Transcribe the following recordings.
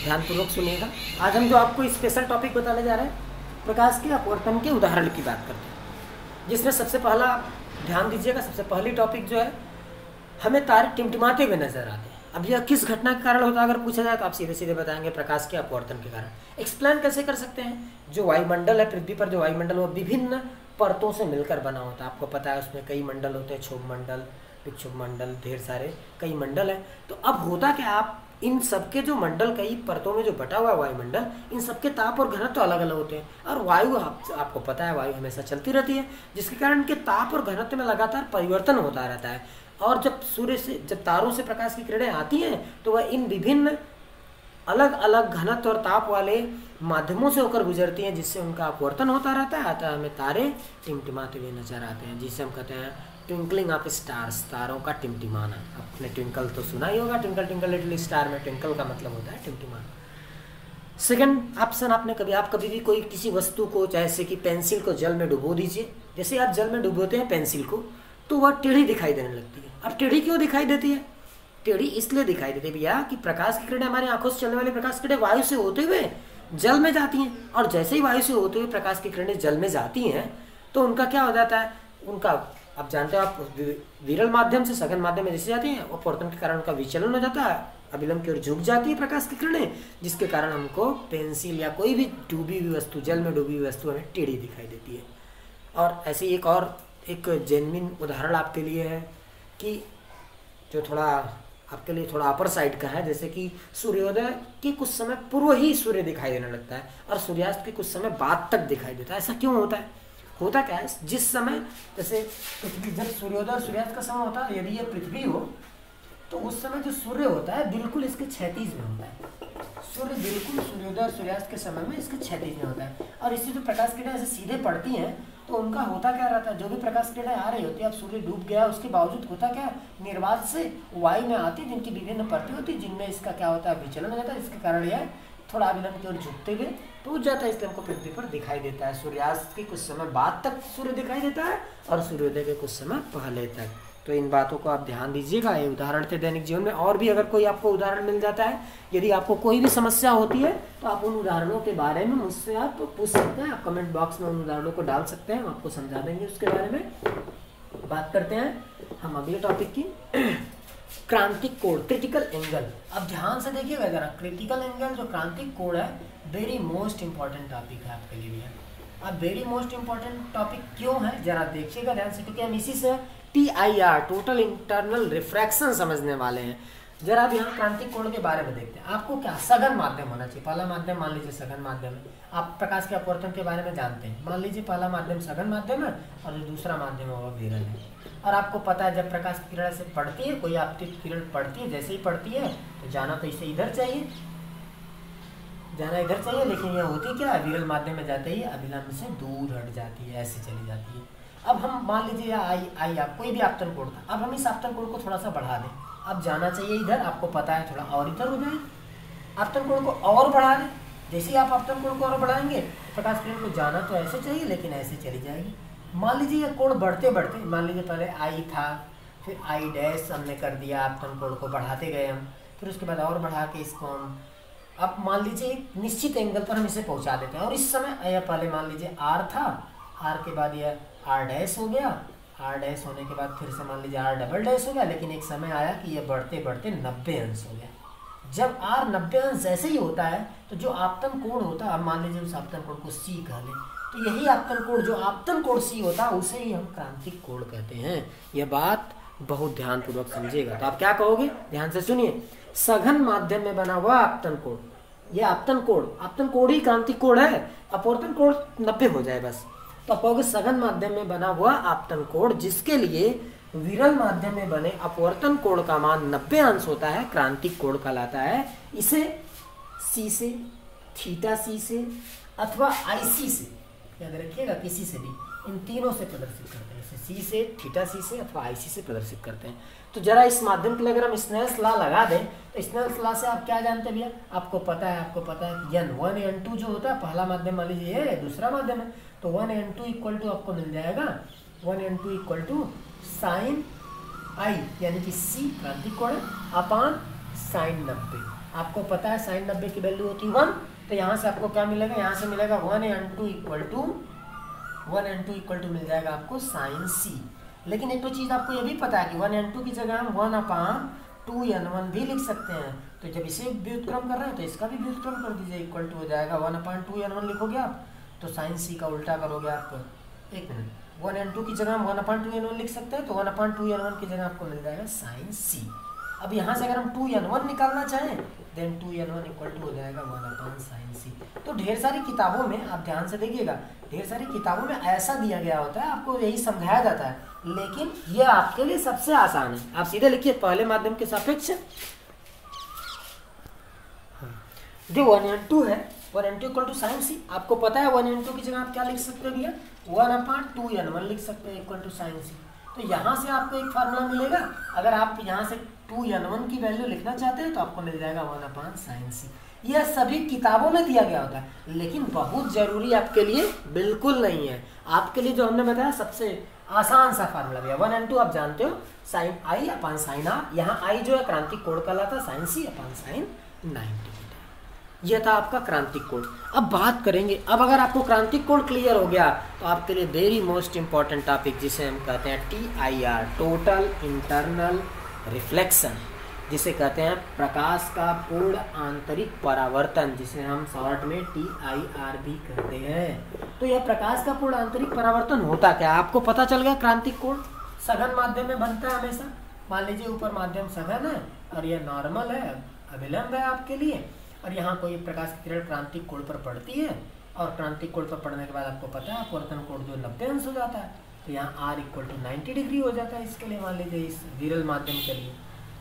ध्यानपूर्वक सुनिएगा। आज हम जो आपको स्पेशल टॉपिक बताने जा रहे हैं प्रकाश के अपवर्तन के उदाहरण की बात करते हैं, जिसमें सबसे पहला ध्यान दीजिएगा, सबसे पहली टॉपिक जो है, हमें तारे टिमटिमाते हुए नजर आते हैं। अब यह किस घटना के कारण होता है अगर पूछा जाए तो आप सीधे सीधे बताएंगे प्रकाश के अपवर्तन के कारण। एक्सप्लेन कैसे कर सकते हैं? जो वायुमंडल है, पृथ्वी पर जो वायुमंडल वो विभिन्न परतों से मिलकर बना होता है। आपको पता है उसमें कई मंडल होते हैं, क्षोभ मंडल, विक्षोभ मंडल, ढेर सारे कई मंडल है। तो अब होता क्या, आप इन सबके जो मंडल कई परतों में जो बटा हुआ है वायुमंडल, इन सबके ताप और घनत्व तो अलग अलग होते हैं। और वायु आपको पता है वायु हमेशा चलती रहती है, जिसके कारण इनके ताप और घनत्व में लगातार परिवर्तन होता रहता है। और जब तारों से प्रकाश की किरणें आती हैं तो वह इन विभिन्न अलग अलग घनत्व और ताप वाले माध्यमों से होकर गुजरती हैं, जिससे उनका अपवर्तन होता रहता है। अतः हमें तारे टिमटिमाते हुए नजर आते हैं, जिसे हम कहते हैं ट्विंकलिंग ऑफ स्टार्स, तारों का टिमटिमाना। आपने ट्विंकल तो सुना ही होगा, ट्विंकल ट्विंकल लिटिल स्टार में ट्विंकल का मतलब होता है टिमटिमाना। सेकंड ऑप्शन, आप कभी भी कोई किसी वस्तु को, जैसे कि पेंसिल को जल में डुबो दीजिए। जैसे आप जल में डुबोते हैं पेंसिल को तो वह टेढ़ी दिखाई देने लगती है। अब टेढ़ी क्यों दिखाई देती है? टेढ़ी इसलिए दिखाई देती है भैया कि प्रकाश की किरणें, हमारी आंखों से चलने वाली प्रकाश की किरणें वायु से होते हुए जल में जाती हैं, और जैसे ही वायु से होते हुए प्रकाश की किरणें जल में जाती हैं तो उनका क्या हो जाता है, उनका आप जानते हो, आप विरल माध्यम से सघन माध्यम में जैसे जाती हैं, अपवर्तन के कारण उनका विचलन हो जाता है, अभिलंब की ओर झुक जाती है प्रकाश की किरणें, जिसके कारण हमको पेंसिल या कोई भी डूबी हुई वस्तु, जल में डूबी हुई वस्तु हमें टेढ़ी दिखाई देती है। और ऐसे एक जेन्युइन उदाहरण आपके लिए है कि जो थोड़ा आपके लिए थोड़ा अपर साइड का है, जैसे कि सूर्योदय के कुछ समय पूर्व ही सूर्य दिखाई देने लगता है और सूर्यास्त के कुछ समय बाद तक दिखाई देता है। ऐसा क्यों होता है? होता क्या है, जिस समय जैसे पृथ्वी, जब सूर्योदय और सूर्यास्त का समय होता है, यदि ये पृथ्वी हो तो उस समय जो सूर्य होता है बिल्कुल इसके क्षैतिज में होता है। सूर्य बिल्कुल सूर्योदय और सूर्यास्त के समय में इसके क्षैतिज में होता है, और इससे जो प्रकाश किरणें ऐसे सीधे पड़ती हैं तो उनका होता क्या रहता है, जो भी प्रकाश किरणें आ रही होती है, अब सूर्य डूब गया उसके बावजूद होता क्या, निर्वात से वायु में आती, जिनकी विभिन्न परतें होती, जिनमें इसका क्या होता है, विचलन हो जाता है, जिसके कारण यह थोड़ा अभिलंब की ओर झुकते हुए टूट जाता है, इसलिए हमको पृथ्वी पर दिखाई देता है। सूर्यास्त के कुछ समय बाद तक सूर्य दिखाई देता है और सूर्योदय के कुछ समय पहले तक। तो इन बातों को आप ध्यान दीजिएगा। ये उदाहरण थे दैनिक जीवन में, और भी अगर कोई आपको उदाहरण मिल जाता है, यदि आपको कोई भी समस्या होती है तो आप उन उदाहरणों के बारे में मुझसे आप पूछ सकते हैं, आप कमेंट बॉक्स में उन उदाहरणों को डाल सकते हैं, हम आपको समझा देंगे उसके बारे में। बात करते हैं हम अगले टॉपिक की, क्रांतिक कोण, क्रिटिकल एंगल। अब ध्यान से देखिएगा जरा, क्रिटिकल एंगल जो क्रांतिक कोण है, वेरी मोस्ट इंपॉर्टेंट टॉपिक है आपके लिए। अब वेरी मोस्ट इंपॉर्टेंट टॉपिक क्यों है जरा देखिएगा ध्यान से, क्योंकि हम इसी से TIR, टोटल इंटरनल रिफ्रैक्शन समझने वाले हैं। जरा अब यहाँ क्रांतिक कोण के बारे में देखते हैं। आपको क्या सघन माध्यम होना चाहिए, पहला माध्यम मान लीजिए सघन माध्यम है, आप प्रकाश के अपवर्तन के बारे में जानते हैं, मान लीजिए पहला माध्यम सघन माध्यम है और जो दूसरा माध्यम है वो विरल है। और आपको पता है जब प्रकाश की किरण से पड़ती है, कोई आपतित किरण पड़ती है, जैसे ही पड़ती है तो जाना तो इसे इधर चाहिए, जाना इधर चाहिए, लेकिन यह होती क्या है, विरल माध्यम में जाते ही अभिलंब से दूर हट जाती है, ऐसे चली जाती है। अब हम मान लीजिए आई आप कोई भी आपतन कोण था, अब हम इस आपतन कोण को थोड़ा सा बढ़ा दें, अब जाना चाहिए इधर, आपको पता है थोड़ा और इधर हो जाए, आपतन कोण को और बढ़ा दें, जैसे ही आप आपतन कोण को और बढ़ाएंगे प्रकाश किरण को जाना तो ऐसे चाहिए, लेकिन ऐसे चली जाएगी। मान लीजिए ये कोण बढ़ते बढ़ते, मान लीजिए पहले आई था, फिर आई डैश हमने कर दिया, आपतन कोण को बढ़ाते गए हम, फिर उसके बाद और बढ़ा के इसको हम, अब मान लीजिए एक निश्चित एंगल पर हम इसे पहुंचा देते हैं, और इस समय यह पहले मान लीजिए आर था, आर के बाद यह आर डैश हो गया, आर डैश होने के बाद फिर से मान लीजिए आर डबल डैश हो गया, लेकिन एक समय आया कि यह बढ़ते बढ़ते 90 अंश हो गया। जब आर 90 अंश जैसे ही होता है तो जो आपतन कोण होता है, अब मान लीजिए उस आपतन कोण को सी कह लें, तो यही आपतन कोण, जो आपतन कोण सी होता है उसे ही हम क्रांतिक कोण कहते हैं। यह बात बहुत ध्यानपूर्वक समझिएगा। तो आप क्या कहोगे, ध्यान से सुनिए, सघन माध्यम में बना हुआ आपतन कोण, यह आपतन कोण ही क्रांतिक कोण है, अपवर्तन कोण 90 हो जाए बस, तो आप कहोगे सघन माध्यम में बना हुआ आपतन कोण, जिसके लिए विरल माध्यम में बने अपवर्तन कोण का मान 90 अंश होता है, क्रांतिक कोण कहलाता है। इसे सी से, थीटा सी से अथवा IC से, याद रखिएगा किसी से भी, इन तीनों से प्रदर्शित करते हैं, इसे सी से, थीटा सी से अथवा IC से प्रदर्शित करते हैं। तो जरा इस माध्यम के लिए अगर हम स्नेल्स लॉ लगा दें तो स्नेल्स लॉ से आप क्या जानते हैं भैया, आपको पता है कि N1 N2 जो होता है, पहला माध्यम मान लीजिए ये दूसरा माध्यम है, तो 1 N2 इक्वल टू आपको मिल जाएगा 1 N2 equal to sign I, यानी कि C क्रांतिक कोण अपान साइन 90। आपको पता है साइन 90 की वैल्यू होती है 1, तो यहाँ से आपको क्या मिलेगा, यहाँ से मिलेगा 1n2 इक्वल टू मिल जाएगा आपको साइन सी। लेकिन एक तो चीज़ आपको ये भी पता है कि 1n2 की जगह हम 1/2n1 भी लिख सकते हैं। तो जब इसे व्युत्क्रम कर रहे हैं तो इसका भी व्युत्क्रम कर दीजिए, इक्वल टू हो जाएगा 1/2n1 लिखोगे आप, तो साइन सी का उल्टा करोगे आप, एक मिनट, 1n2 की जगह हम 1/2n1 लिख सकते हैं, तो 1/2n1 की जगह आपको मिल जाएगा साइन सी। अब यहाँ से अगर हम 2n1 निकालना चाहें, देन 2n1 इक्वल टू हो जाएगा 1/sin c। तो ढेर सारी किताबों में आप ध्यान से देखिएगा, ढेर सारी किताबों में ऐसा दिया गया होता है, आपको यही समझाया जाता है, लेकिन यह आपके लिए सबसे आसान है। आप सीधे लिखिए पहले माध्यम के सापेक्ष जो 1n2 है, 1n2 इक्वल टू साइन सी। आपको पता है 1n2 की जगह आप क्या लिख सकते हैं भैया, 1/2n1 लिख सकते हैं इक्वल टू साइन सी। तो यहाँ से आपको एक फार्मूला मिलेगा, अगर आप यहाँ से 2n1 की वैल्यू लिखना चाहते हैं तो आपको मिल जाएगा 1/sin c। यह सभी किताबों में दिया गया होता है, लेकिन बहुत जरूरी आपके लिए बिल्कुल नहीं है। आपके लिए जो हमने बताया सबसे आसान सा फार्मूला भैया 1n2 आप जानते हो, sine i upon sine r, यहाँ आई जो है क्रांतिक कोण कहलाता है, साइन सी अपन साइन 90। यह था आपका क्रांतिक कोण। अब बात करेंगे, अब अगर आपको क्रांतिक कोण क्लियर हो गया तो आपके लिए वेरी मोस्ट इंपॉर्टेंट टॉपिक जिसे हम कहते हैं TIR, टोटल इंटरनल रिफ्लेक्शन, जिसे कहते हैं प्रकाश का पूर्ण आंतरिक परावर्तन, जिसे हम शॉर्ट में TIR भी कहते हैं। तो यह प्रकाश का पूर्ण आंतरिक परावर्तन होता क्या, आपको पता चल गया। क्रांतिक कोण सघन माध्यम में बनता है हमेशा। मान लीजिए ऊपर माध्यम सघन है और यह नॉर्मल है, अभिलंब है आपके लिए, और यहाँ कोई प्रकाश की किरण क्रांतिक कोण पर पड़ती है, और क्रांतिक कोण पर पड़ने के बाद आपको पता है अपवर्तन कोण जो 90 अंश हो जाता है, तो यहाँ R इक्वल टू 90 डिग्री हो जाता है इसके लिए, मान लीजिए इस विरल माध्यम के लिए।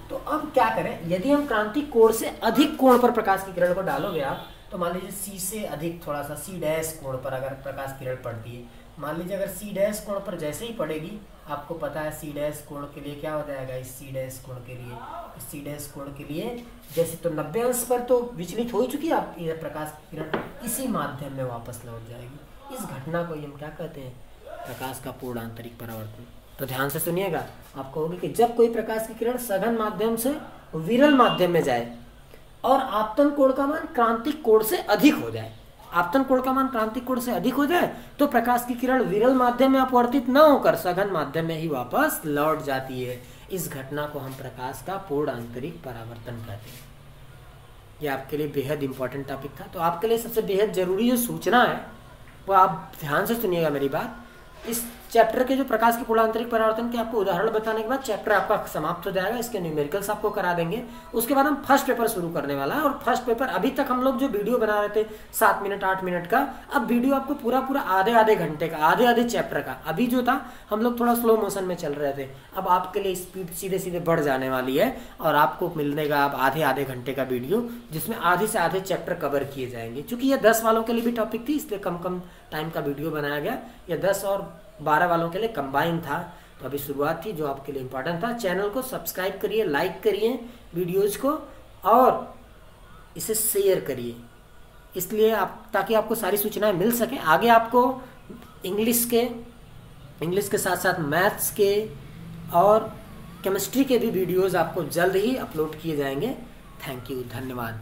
तो अब क्या करें, यदि हम क्रांतिक कोण से अधिक कोण पर प्रकाश की किरण को डालोगे आप, तो मान लीजिए C से अधिक थोड़ा सा C' कोण पर अगर प्रकाश की किरण पड़ती है, मान लीजिए अगर C' कोण पर जैसे ही पड़ेगी, आपको पता है C' कोण के लिए क्या हो जाएगा, इस C' कोण के लिए, इस C' कोण के लिए जैसे तो 90 अंश पर तो विचलित हो चुकी है आप, यह प्रकाश की किरण इसी माध्यम में वापस लौट जाएगी। इस घटना को हम क्या कहते हैं, प्रकाश का पूर्ण आंतरिक परावर्तन। तो ध्यान से सुनिएगा, आपको होगी कि जब कोई प्रकाश की किरण सघन माध्यम से विरल माध्यम में जाए और आपतन कोण का मान क्रांतिक कोण से अधिक हो जाए, आपतन कोण का मान क्रांतिक कोण से अधिक हो जाए, तो प्रकाश की किरण विरल माध्यम में अपवर्तित न होकर सघन माध्यम में ही वापस लौट जाती है। इस घटना को हम प्रकाश का पूर्ण आंतरिक परावर्तन कहते हैं। यह आपके लिए बेहद इंपॉर्टेंट टॉपिक था। तो आपके लिए सबसे बेहद जरूरी जो सूचना है वो आप ध्यान से सुनिएगा मेरी बात। इस चैप्टर के जो प्रकाश के पूर्ण आंतरिक परावर्तन के आपको उदाहरण बताने के बाद चैप्टर आपका समाप्त हो जाएगा। इसके न्यूमेरिकल्स आपको करा देंगे। उसके बाद हम फर्स्ट पेपर शुरू करने वाला है। और फर्स्ट पेपर अभी तक हम लोग जो वीडियो बना रहे थे 7 मिनट 8 मिनट का, अब वीडियो आपको पूरा आधे घंटे का, आधे चैप्टर का। अभी जो था हम लोग थोड़ा स्लो मोशन में चल रहे थे, अब आपके लिए स्पीड सीधे बढ़ जाने वाली है और आपको मिलने का अब आधे घंटे का वीडियो, जिसमें आधे से आधे चैप्टर कवर किए जाएंगे। क्योंकि यह 10 वालों के लिए भी टॉपिक थी, इसलिए कम टाइम का वीडियो बनाया गया। यह 10 और 12 वालों के लिए कंबाइन था। तो अभी शुरुआत थी जो आपके लिए इंपॉर्टेंट था। चैनल को सब्सक्राइब करिए, लाइक करिए वीडियोज को और इसे शेयर करिए, इसलिए ताकि आपको सारी सूचनाएं मिल सके। आगे आपको इंग्लिश के साथ साथ मैथ्स के और केमिस्ट्री के भी वीडियोज आपको जल्द ही अपलोड किए जाएंगे। थैंक यू, धन्यवाद।